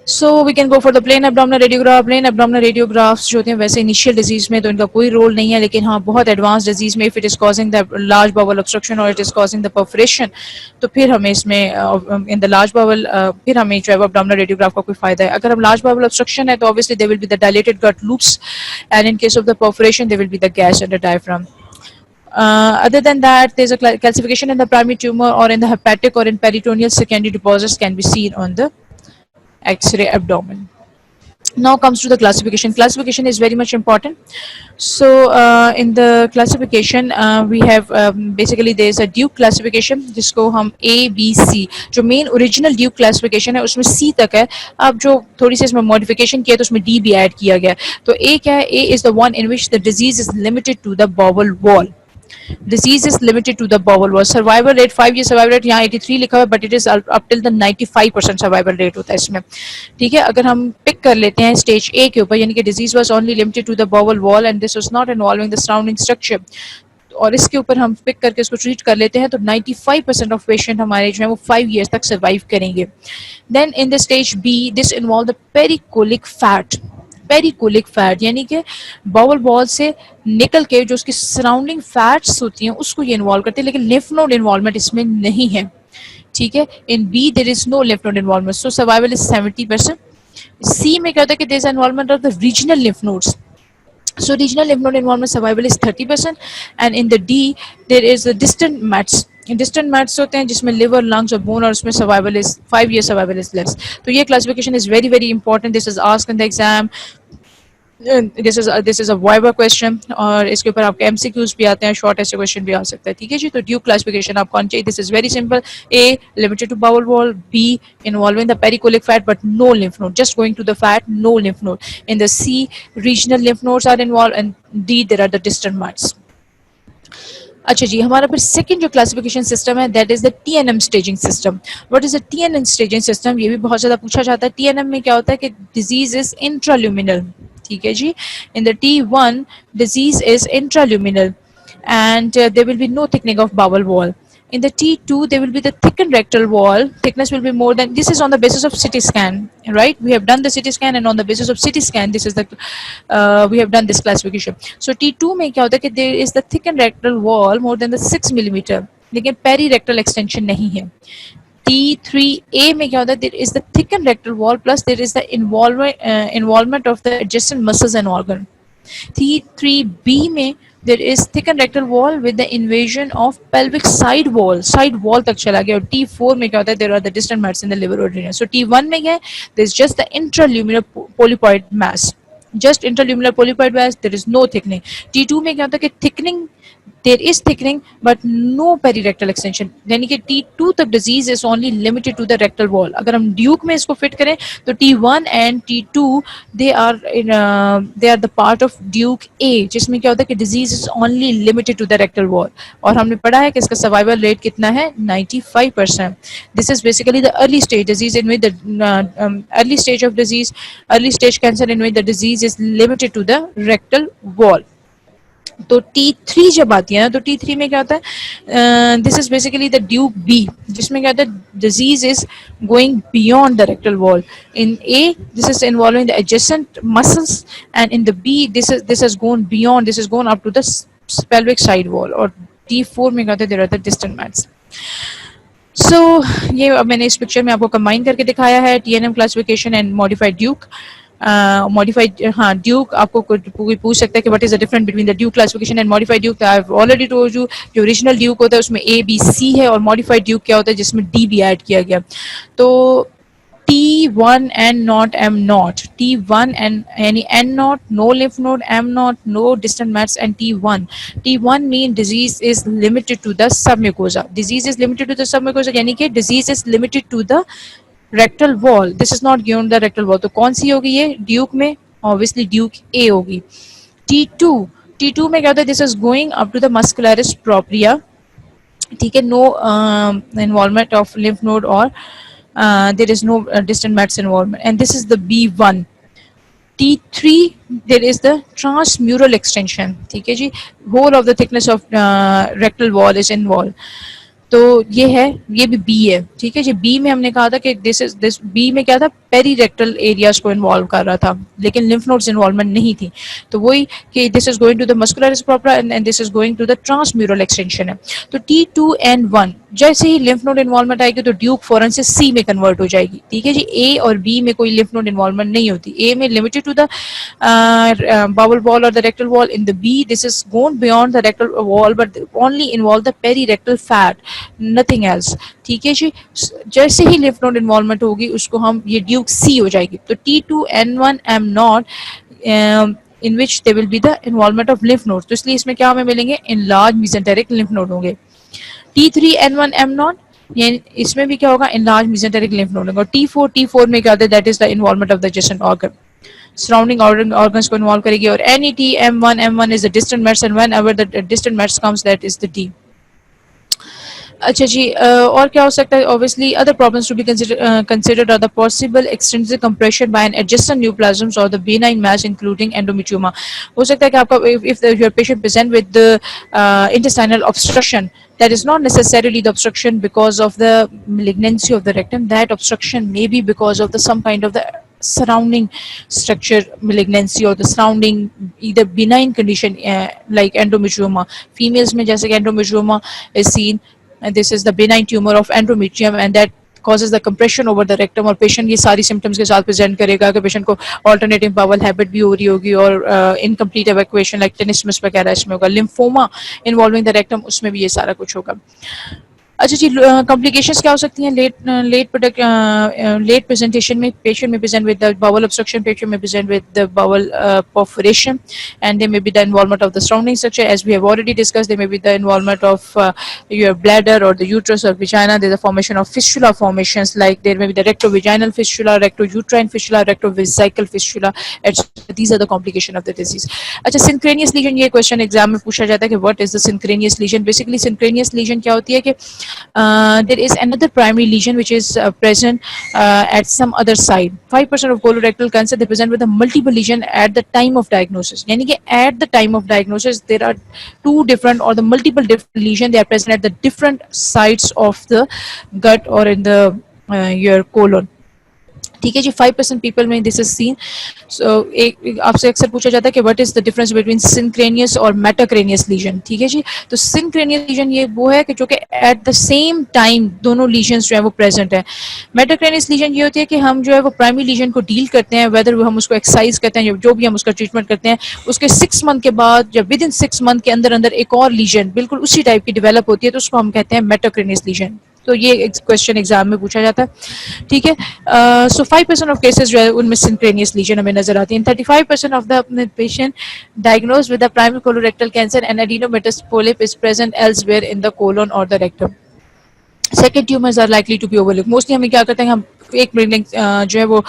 So we can go for the plain abdominal radiograph. Plain abdominal radiographs जो होते हैं वैसे initial disease में तो इनका कोई role नहीं है, लेकिन हाँ बहुत एडवांस डिजीज में if it is causing the large bowel obstruction और it is causing the perforation, तो फिर हमें इसमें इन द लार्ज बाउल फिर हमें जो है abdominal रेडियोग्राफ का कोई फायदा है। अगर हम लार्ज बाउल ऑब्स्ट्रक्शन है तो obviously there will be the dilated gut loops and in case of the perforation there will be the gas in the diaphragm. Other than that, there's a calcification in the primary tumor or in the hepatic or in peritoneal secondary deposits can be seen on the X-ray abdomen. Now comes to the classification. Classification is very much important. So in the classification we have basically there is a Duke classification जिसको हम A, B, C, जो main original Duke classification है उसमें C तक है। अब जो थोड़ी सी इसमें modification किया तो उसमें D भी add किया गया। तो A क्या है? A is the one in which the disease is limited to the bowel wall. Disease is limited to the bowel wall. Survival rate 5 year survival rate यहाँ 83 लिखा हुआ है, but it is up till the 95% survival rate होता है इसमें, ठीक है। अगर हम पिक कर लेते हैं स्टेज A के ऊपर, यानी कि disease was only limited to the bowel wall and this was not involving the surrounding structure, और इसके ऊपर हम पिक करके इसको ट्रीट कर लेते हैं तो 95% ऑफ पेशेंट हमारे जो है वो 5 years तक सर्वाइव करेंगे। Then in the stage B this involve the pericolic fat. Pericolic fat यानी कि बाउल वॉल से निकल के जो उसकी सराउंडिंग फैट्स होती हैं उसको ये इन्वॉल्व करते हैं, लेकिन लिम्फ नोड इन्वॉल्वमेंट इसमें नहीं है, ठीक है। In B there is no lymph node involvement, so survival is 70%। C में क्या होता है कि there is involvement of the regional lymph nodes, So regional lymph node involvement survival is 30%, and in the D there is the distant mets. Distant mats होते हैं जिसमें liver lungs और bone और उसमें survival is 5 year survival is less. तो ये classification is very very important. This is asked in the exam. This is a viva question और इसके ऊपर आपके एमसीक्यूज भी आते हैं, शॉर्ट ऐसे क्वेश्चन भी आ सकता है. ठीक है जी. तो ड्यूक क्लासिफिकेशन आपको आनी चाहिए. This is very simple. A limited to bowel wall, B involving the pericholic fat but no lymph node, just going to the fat, no lymph node. In the C, regional lymph nodes are involved, and D, there are the distant mats. अच्छा जी, हमारा फिर second जो classification system है that is the TNM staging system. What is the TNM staging system? ये भी बहुत ज्यादा पूछा जाता है. टीएनएम में क्या होता है कि डिजीज इज इंट्राल्यूमिनल. ठीक है जी. In the T1 disease is intraluminal and there will be no thickening of bowel wall. In the T2 there will be the thickened rectal wall. Thickness will be more than, this is on the basis of CT scan, right? We have done the CT scan and on the basis of CT scan this is the we have done this classification. So T2 में क्या होता है कि there is the thickened rectal wall more than the 6 millimeter, लेकिन पेरीरेक्टल extension नहीं है. T3A में क्या होता है? There is the thickened rectal wall plus there is the involvement of the adjacent muscles and organ. T3B में there is thickened rectal wall with the invasion of pelvic side wall तक चला गया. और T4 में क्या होता है? There are the distant mats in the liver or renal. So T1 में क्या है? There is just the intraluminal polypoid mass. Just intraluminal polypoid mass, there is no thickening. T2 में क्या होता है कि thickening, there is thickening but no perirectal extension. यानी कि T2 तक disease is only limited to the rectal wall. अगर हम ड्यूक में इसको फिट करें तो T1 and T2 they are the part of Duke A, जिसमें क्या होता है कि disease is only limited to the rectal wall. और हमने पढ़ा है कि इसका survival rate कितना है? 95%. This is basically the early stage disease in which the early stage cancer in which the disease is limited to the rectal wall. तो T3 जब आती है ना तो T3 में क्या होता है? This is basically the Duke B, जिसमें क्या होता है? Disease is going beyond the rectal wall. In A this is involving the adjacent muscles and in the B this is gone beyond, this is gone up to the pelvic side wall. और T4 में क्या होता है? There are the distant mets. So ये अब मैंने इस picture में आपको कंबाइन करके दिखाया है TNM classification and modified Duke. Modified, हाँ ड्यूक आपको कोई पूछ सकता है कि what is the difference between the Duke classification and modified Duke. I have already told you, जो ओरिजिनल ड्यूक होता है उसमें ए बी सी है और मॉडिफाइड ड्यूक क्या होता है जिसमें डी भी ऐड किया गया. तो T1 N naught M naught, T1 and any N naught, no lymph node, M naught, no distant mats, and T1. T1 mean disease is limited to the submucosa. Disease is limited to the submucosa यानी कि disease is limited to the rectal wall. This is not beyond the rectal wall. तो कौन सी होगी ये Duke में? Obviously Duke A होगी. T2, T2 में क्या होता है? This is going up to the muscularis propria. ठीक है. No involvement of lymph node or there is no distant mats involvement, and this is the B1. T3 there is the transmural extension. ठीक है जी. Whole of the thickness of rectal wall is involved. तो ये है, ये भी B है. ठीक है जी. बी में हमने कहा था कि दिस बी में क्या था? पेरीरेक्टल एरियाज को इन्वॉल्व कर रहा था लेकिन लिम्फ नोड्स इन्वॉल्वमेंट नहीं थी. तो वही कि this is going to the muscularis propria and this is going to the transmural extension है. तो T2N1 जैसे ही लिम्फ नोड इन्वॉल्वमेंट आएगी तो ड्यूक फॉरन से सी में कन्वर्ट हो जाएगी. ठीक है जी. ए और बी में कोई लिम्फ नोड इन्वॉल्वमेंट नहीं होती. ए में limited to the bowel wall और the rectal wall. In the B this is gone beyond the rectal wall but only involve the perirectal fat, nothing else. ठीक है जी. जैसे ही lymph node involvement होगी उसको हम ये ड्यूक सी हो जाएगी. तो T2N1 M naught in which there will be the involvement of lymph nodes. तो इसलिए इसमें क्या हमें मिलेंगे? enlarged mesenteric lymph node होंगे. T3N1 M naught ये इसमें भी क्या होगा? enlarged mesenteric lymph node होगा. T4 में क्या होता है? that is the involvement of the adjacent organ. Surrounding organs को involve करेगी. और NET M1 is the distant mats and whenever the distant mats comes that is the D. अच्छा जी. और क्या हो सकता है? Obviously other problems to be considered are the possible extrinsic compression by an adjacent neoplasms or the benign mass including endometrioma. हो सकता है कि आपका if your patient present with the intestinal obstruction, that is not necessarily the obstruction because of the malignancy of the rectum. That obstruction may be because of the some kind of the surrounding structure malignancy or the surrounding either benign condition like endometrioma. Females में जैसे कि endometrioma is seen, and this is the benign tumor of endometrium and that causes the compression over the rectum, और patient ये सारी symptoms के साथ present करेगा कि पेशेंट को ऑल्टरनेटिव बाउल हैबिट भी हो रही होगी और इनकम्प्लीट इवैक्यूएशन लाइक टेनिस्मस वगैरह इसमें होगा, लिम्फोमा इन्वॉल्विंग द रेक्टम उसमें भी ये सारा कुछ होगा। अच्छा जी, कॉम्प्लिकेशंस क्या हो सकती हैं लेट प्रेजेंटेशन में? पेशेंट में present with the bowel obstruction, patient में present with the bowel perforation, and there may be the involvement of the surrounding structure as we have already discussed. There may be the involvement of your bladder or the uterus or vagina. There's a formation of fistula formations, like there may be the rectovaginal fistula, rectouterine fistula, rectovesical fistula, etc. These are the complication of the disease. अच्छा, synchronous lesion, ये question exam में पूछा जाता है कि what is the synchronous lesion? Basically synchronous lesion क्या होती है कि there is another primary lesion which is present at some other side. 5% of colorectal cancer, they present with a multiple lesion at the time of diagnosis. यानी कि at the time of diagnosis there are two different or the multiple different lesion, they are present at the different sides of the gut or in the your colon. ठीक है जी, 5% people में this is seen. So एक आपसे अक्सर पूछा जाता है कि what is the difference between synchronous और मेटाक्रेनियस लीजन। ठीक है जी, तो सिनक्रेनियस लीजन ये वो है कि जो कि एट द सेम टाइम दोनों लीजन्स जो है वो प्रेजेंट है। मेटाक्रेनियस लीजन ये होती है कि हम जो है वो प्राइमरी लीजन को डील करते हैं, वेदर हम उसको एक्सरसाइज करते हैं, जो भी हम उसका ट्रीटमेंट करते हैं, उसके 6 मंथ के बाद या विद इन 6 मंथ के अंदर अंदर एक और लीजन बिल्कुल उसी टाइप की डेवलप होती है, तो उसको हम कहते हैं मेटाक्रेनियस लीजन। तो ये क्वेश्चन एग्जाम में पूछा जाता है। ठीक है, सो 5% ऑफ केसेस जो है उनमें सिनक्रेनियस लीजन हमें नजर आती है। 35% of the patient diagnosed with the primary colorectal cancer and adenomatous polyp is present elsewhere in the colon और the rectum. Second tumours are likely to be overlook. Mostly हमें क्या करते हैं, हम एक जो है वो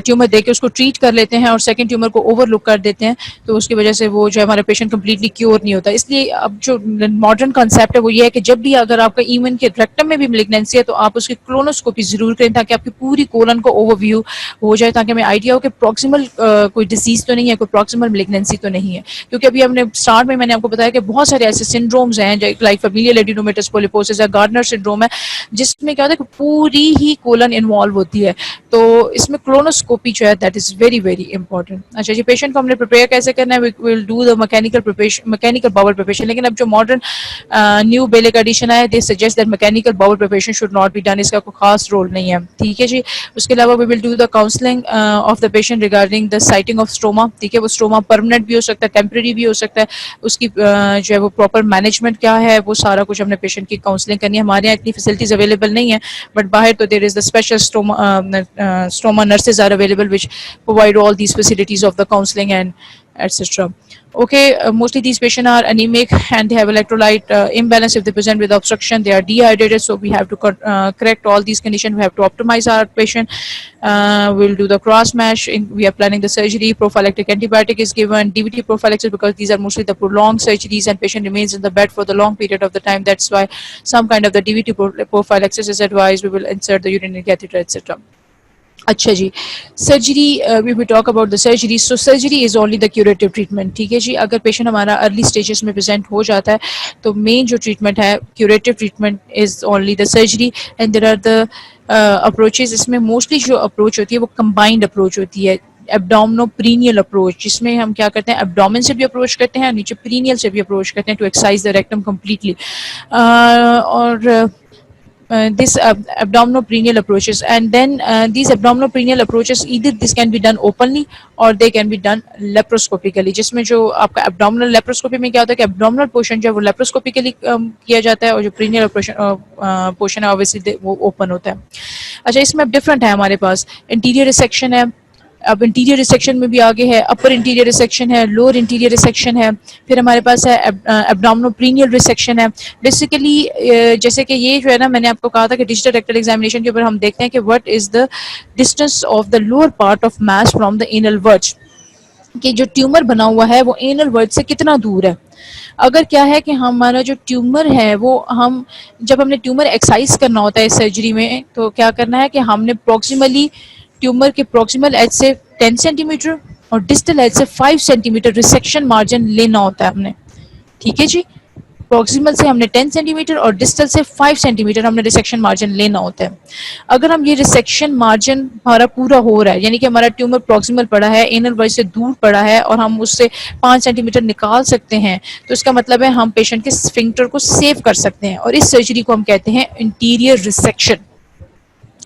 ट्यूमर देके उसको ट्रीट कर लेते हैं और सेकंड ट्यूमर को ओवरलुक कर देते हैं, तो उसकी वजह से वो जो है हमारा पेशेंट कंप्लीटली क्योर नहीं होता। इसलिए अब जो मॉडर्न कॉन्सेप्ट है वो ये है कि जब भी अगर आपका इवन के रेक्टम में भी मैलिग्नेंसी है तो आप उसकी क्लोनोस्कोपी जरूर करें ताकि आपकी पूरी कोलन को ओवरव्यू हो जाए, ताकि हमें आइडिया हो कि प्रॉक्सिमल कोई डिजीज तो नहीं है, कोई प्रॉक्सिमल मैलिग्नेंसी तो नहीं है। क्योंकि अभी हमने स्टार्ट में मैंने आपको बताया कि बहुत सारे ऐसे सिंड्रोम्स हैं लाइक फैमिलियल एडिनोमेटस पोलिपोसिस या गार्डनर सिंड्रोम है, जिसमें क्या होता है कि पूरी ही कोलन इन्वॉल्व होती है, तो इसमें क्लोनोस्कोपी जो है that is very very important. अच्छा जी, पेशेंट को हमने प्रिपेयर कैसे करना है, we will do the mechanical bowel preparation. लेकिन अब जो मॉडर्न न्यू बेलिक एडिशन है, they suggest that mechanical bowel preparation should not be done, इसका कोई खास रोल नहीं है। ठीक है जी, उसके अलावा we will do the counselling of the patient regarding the siting of stoma. ठीक है, वो स्ट्रोमा परमानेंट भी हो सकता है, टेम्परेरी भी हो सकता है, उसकी जो है वो प्रॉपर मैनेजमेंट क्या है, वो सारा कुछ हमने पेशेंट की काउंसलिंग करनी है। हमारे यहाँ इतनी फैसिलिटीज अवेलेबल नहीं है, बट बाहर तो there is the special stoma nurses are available which provide all these facilities of the counseling and etc. Okay, mostly these patients are anemic and they have electrolyte imbalance. If they present with obstruction, they are dehydrated, so we have to correct all these conditions. We have to optimize our patient. We'll do the cross match. We are planning the surgery. Prophylactic antibiotic is given. DVT prophylaxis, because these are mostly the prolonged surgeries and patient remains in the bed for the long period of the time. That's why some kind of the DVT prophylaxis is advised. We will insert the urinary catheter, etc. अच्छा जी, surgery, we will talk about the surgery. So surgery is only the curative treatment. ठीक है जी, अगर patient हमारा early stages में present हो जाता है तो मेन जो ट्रीटमेंट है, curative treatment is only the surgery and there are the approaches. इसमें मोस्टली जो अप्रोच होती है वो कंबाइंड अप्रोच होती है, एब्डोमिनोपेरिनियल अप्रोच, जिसमें हम क्या करते हैं, एब्डोमेन से भी अप्रोच करते हैं, नीचे पेरिनियल से भी अप्रोच करते हैं to exercise the rectum completely. और this abdominoperineal approaches, and then these abdominoperineal approaches, either this can be done openly or they can be done laparoscopically, जिसमें जो आपका abdominal laparoscopy में क्या होता है कि abdominal portion जो है वो laparoscopically किया जाता है और जो perineal portion है obviously वो open होता है। अच्छा, इसमें अब डिफरेंट है, हमारे पास इंटीरियर रिसेक्शन है, अब इंटीरियर रिसेक्शन में भी आगे है, अपर इंटीरियर रिसेक्शन है, लोअर इंटीरियर रिसेक्शन है, फिर हमारे पास है एब्डोमिनोपेरिनियल रिसेक्शन है। बेसिकली जैसे कि ये जो है ना, मैंने आपको कहा था कि डिजिटल रेक्टल एग्जामिनेशन के ऊपर हम देखते हैं कि what is the distance of the lower part of mass from the anal verge, कि जो ट्यूमर बना हुआ है वो एनल वर्ज से कितना दूर है। अगर क्या है कि हमारा जो ट्यूमर है वो हम जब हमने ट्यूमर एक्साइज करना होता है सर्जरी में, तो क्या करना है कि हमने प्रोक्सिमली ट्यूमर के प्रोक्सिमल एज से 10 सेंटीमीटर और डिस्टल एज से 5 सेंटीमीटर रिसेक्शन मार्जिन लेना होता है हमने। ठीक है जी, प्रोक्सिमल से हमने 10 सेंटीमीटर और डिस्टल से 5 सेंटीमीटर हमने रिसेक्शन मार्जिन लेना होता है। अगर हम ये रिसेक्शन मार्जिन हमारा पूरा हो रहा है, यानी कि हमारा ट्यूमर प्रोक्सिमल पड़ा है, एनल वर्ज से दूर पड़ा है और हम उससे 5 सेंटीमीटर निकाल सकते हैं, तो इसका मतलब है हम पेशेंट के स्फिंक्टर को सेव कर सकते हैं, और इस सर्जरी को हम कहते हैं इंटीरियर रिसेक्शन।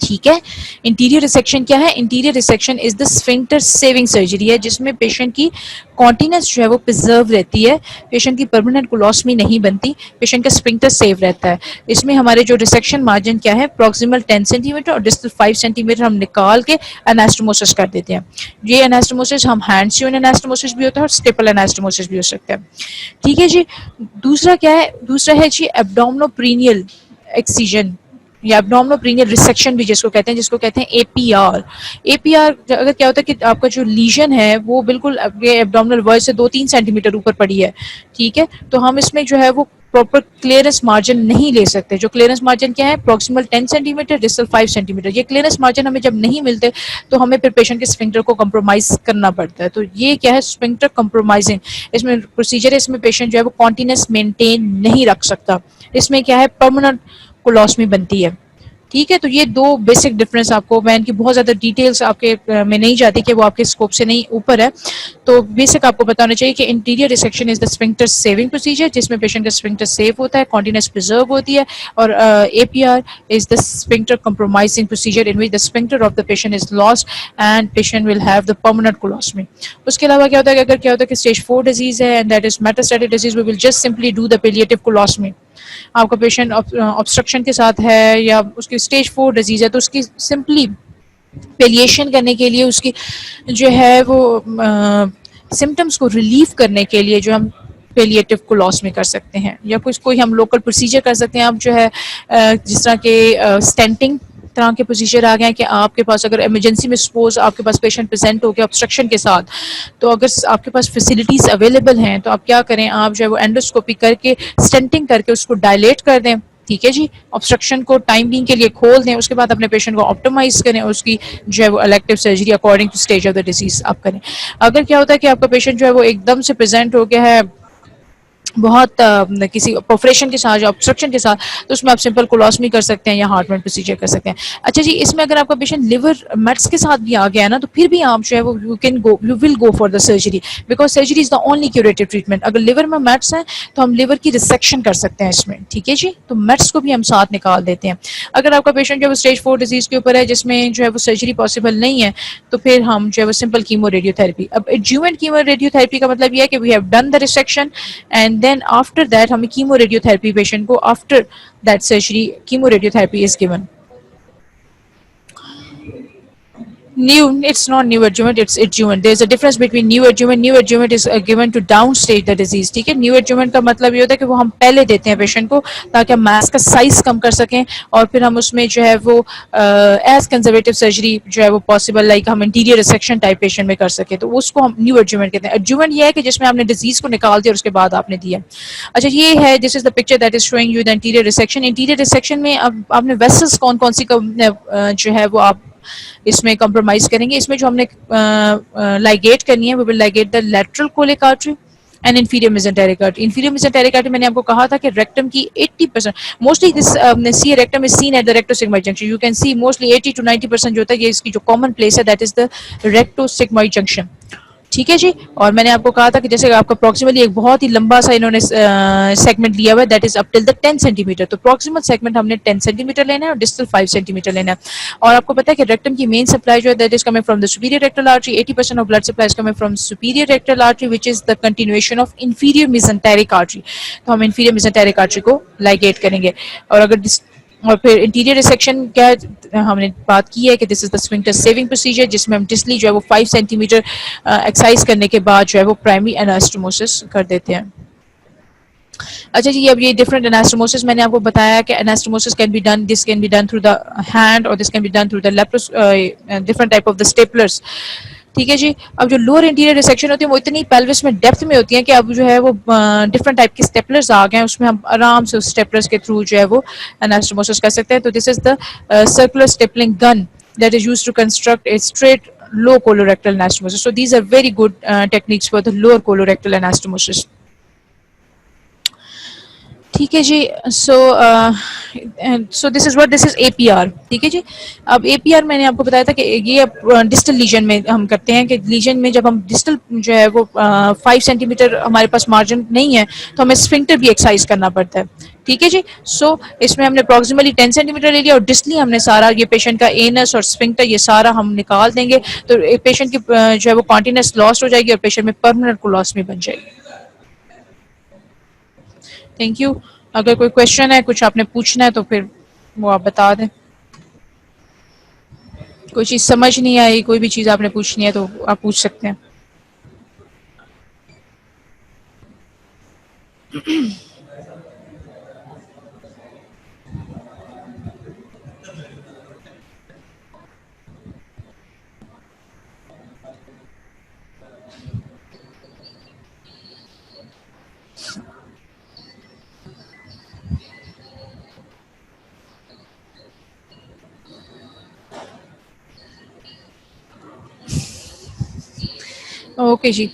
ठीक है। इंटीरियर रिसेक्शन क्या है? Interior resection is the sphincter saving surgery है, जिसमें पेशेंट की कॉन्टिनेंस जो है वो प्रिजर्व रहती है, पेशेंट की परमानेंट कोलोस्टमी नहीं बनती, पेशेंट का स्फिंक्टर सेव रहता है। इसमें हमारे जो रिसेक्शन मार्जिन क्या है, प्रॉक्सिमल 10 सेंटीमीटर और डिस्टल 5 सेंटीमीटर हम निकाल के एनास्टोमोसिस कर देते हैं। ये एनास्टोमोसिस हम हैंड से एनास्टोमोसिस भी होता है और स्टेपल एनास्टोमोसिस भी हो सकता है। ठीक है जी। दूसरा क्या है? दूसरा है जी एब्डोमिनोपेरिनियल एक्सीजन या एब्डोमिनोपेरिनियल रिसेक्शन भी जिसको कहते हैं, जिसको कहते हैं एपीआर। एपीआर अगर क्या होता है कि आपका जो लीजन है वो बिल्कुल ये एब्डोमिनल वॉल से 2-3 सेंटीमीटर ऊपर पड़ी है, ठीक है, तो हम इसमें जो है वो प्रॉपर क्लियरेंस मार्जिन नहीं ले सकते। जो क्लियरेंस मार्जिन क्या है? Proximal 10 centimetre, distal 5 centimetre. ये क्लियरेंस मार्जिन हमें जब नहीं मिलते तो हमें फिर पेशेंट के स्फिंक्टर को कंप्रोमाइज करना पड़ता है। तो ये क्या है? स्फिंक्टर कंप्रोमाइजिंग इसमें प्रोसीजर है। इसमें पेशेंट जो है वो कॉन्टिनेंस मेंटेन नहीं रख सकता। इसमें क्या है? परमानेंट कोलोस्टमी बनती है। ठीक है, तो ये दो बेसिक डिफरेंस आपको, मैं इनकी बहुत ज़्यादा डिटेल्स आपके में नहीं जाती कि वो आपके स्कोप से नहीं ऊपर है, तो बेसिक आपको पता होना चाहिए कि interior resection is the sphincter saving procedure, जिसमें पेशेंट का स्फिंक्टर सेव होता है, कॉन्टिनेंस प्रिजर्व होती है, और APR is the sphincter compromising procedure in which the sphincter of the patient is lost and patient will have the permanent colostomy. उसके अलावा क्या होता है कि अगर क्या होता है कि स्टेज 4 डिजीज है and that is metastatic disease, we will just simply do the palliative colostomy. आपका पेशेंट ऑब्स्ट्रक्शन के साथ है या उसकी स्टेज 4 डिजीज है, तो उसकी सिंपली पेलिएशन करने के लिए, उसकी जो है वो सिम्टम्स को रिलीव करने के लिए जो हम पेलिएटिव कोलोस्टमी कर सकते हैं, या कुछ कोई हम लोकल प्रोसीजर कर सकते हैं। अब जो है जिस तरह के स्टेंटिंग तरह के प्रोसीजर आ गए हैं कि आपके पास अगर इमरजेंसी में सपोज आपके पास पेशेंट प्रेजेंट हो गया ऑब्स्ट्रक्शन के साथ, तो अगर आपके पास फैसिलिटीज अवेलेबल हैं तो आप क्या करें, आप जो है वो एंडोस्कोपी करके स्टेंटिंग करके उसको डायलेट कर दें। ठीक है जी, ऑब्स्ट्रक्शन को टाइम बीइंग के लिए खोल दें, उसके बाद अपने पेशेंट को ऑप्टिमाइज करें और उसकी जो है वो elective surgery according to stage of the disease आप करें। अगर क्या होता है कि आपका पेशेंट जो है वो एकदम से प्रेजेंट हो गया है बहुत किसी ऑपरेशन के साथ या ऑब्स्ट्रक्शन के साथ, तो उसमें आप सिंपल कोलोस्टमी कर सकते हैं या हार्टमेंट प्रोसीजर कर सकते हैं। अच्छा जी, इसमें अगर आपका पेशेंट लिवर मेट्स के साथ भी आ गया है ना, तो फिर भी आप जो है वो you will go for the surgery, because surgery is the only curative treatment. अगर लिवर में मेट्स हैं तो हम लिवर की रिसेक्शन कर सकते हैं इसमें। ठीक है जी, तो मेट्स को भी हम साथ निकाल देते हैं। अगर आपका पेशेंट जो है स्टेज 4 डिजीज के ऊपर है जिसमें जो है वो सर्जरी पॉसिबल नहीं है, तो फिर हम जो है वो सिंपल कीमो रेडियोथेरेपी। अब एडजुवेंट कीमो रेडियोथेरेपी का मतलब यह है कि we have done the resection and then after that हमें कीमो रेडियोथेरेपी पेशेंट को after that surgery chemo radiotherapy is given. New, it's not new adjuvant, it's adjuvant. There's a difference between new adjuvant. New adjuvant is given to downstage the disease. ठीक है, new adjuvant का मतलब ये होता है कि वो हम पहले देते हैं पेशेंट को ताकि हम मास का साइज कम कर सकें और फिर हम उसमें जो है वो एज कंजर्वेटिव सर्जरी जो है वो पॉसिबल, लाइक हम इंटीरियर रिसेक्शन टाइप पेशेंट में कर सके, तो उसको हम न्यू एडजुवेंट कहते हैं। एडजुवेंट ये है कि जिसमें आपने डिजीज को निकाल दिया और उसके बाद आपने दिया। अच्छा, ये है, this is the picture that is showing you the interior resection. Interior resection में अब आपने वेसल्स कौन कौन सी जो है वो आप इसमें कंप्रोमाइज करेंगे। इसमें जो हमने लाइगेट करनी है, we will ligate the lateral colic artery and inferior mesenteric artery. Inferior mesenteric artery मैंने आपको कहा था कि रेक्टम की 80% mostly this C rectum is seen at the rectosigmoid junction. You can see mostly 80 to 90% जो होता है ये इसकी जो कॉमन प्लेस है that is the rectosigmoid junction. ठीक है जी, और मैंने आपको कहा था कि जैसे आपका प्रॉक्सिमली एक बहुत ही लंबा सा इन्होंने सेगमेंट लिया हुआ है that is up till the 10 centimetre, तो प्रॉक्सिमल सेगमेंट हमने 10 सेंटीमीटर लेना है और डिस्टल 5 सेंटीमीटर लेना है। और आपको पता है कि रेक्टम की मेन सप्लाई जो है that is coming from the superior rectal artery. 80% of blood supply is coming from superior rectal artery which is the continuation of inferior mesenteric artery. तो हम इंफीरियर मेसेंटेरिक आर्टरी को ligate करेंगे। और अगर और फिर इंटीरियर रिसेक्शन क्या हमने बात की है कि this is the sphincter saving procedure, जिसमें हम डिस्टली जो है वो 5 सेंटीमीटर एक्सरसाइज करने के बाद जो है वो प्राइमरी एनास्टोमोसिस कर देते हैं। अच्छा जी, अब ये डिफरेंट एनास्टोमोसिस मैंने आपको बताया कि anastomosis can be done, this can be done through the hand और this can be done through the लेप्रोस different type of the staplers. ठीक है जी, अब जो लोअर इंटीरियर रिसेक्शन होती है वो इतनी पेल्विस में डेप्थ में होती है कि अब जो है वो डिफरेंट टाइप के स्टेपलर्स आ गए हैं, उसमें हम आराम से उस स्टेपलर्स के थ्रू जो है वो एनास्टोमोसिस कर सकते हैं। तो this is the circular stapling gun that is used to construct a straight low colorectal anastomosis. So these are very good techniques for the lower colorectal anastomosis. ठीक है जी। So this is APR. ठीक है जी। अब APR मैंने आपको बताया था कि ये डिस्टल लीजन में हम करते हैं कि लीजन में जब हम डिस्टल जो है वो 5 सेंटीमीटर हमारे पास मार्जिन नहीं है तो हमें स्फिंक्टर भी एक्सरसाइज करना पड़ता है। ठीक है जी। इसमें हमने अप्रोक्सीमेटली 10 सेंटीमीटर ले लिया और डिस्टली हमने सारा ये पेशेंट का एनस और स्फिंक्टर ये सारा हम निकाल देंगे तो पेशेंट की जो है वो कॉन्टिनेंस लॉस हो जाएगी और पेशेंट में परमानेंट कोलॉस्टमी बन जाएगी। Thank you. अगर कोई क्वेश्चन है, कुछ आपने पूछना है तो फिर वो आप बता दें। कोई चीज़ समझ नहीं आई, कोई भी चीज़ आपने पूछनी है तो आप पूछ सकते हैं। ओके जी।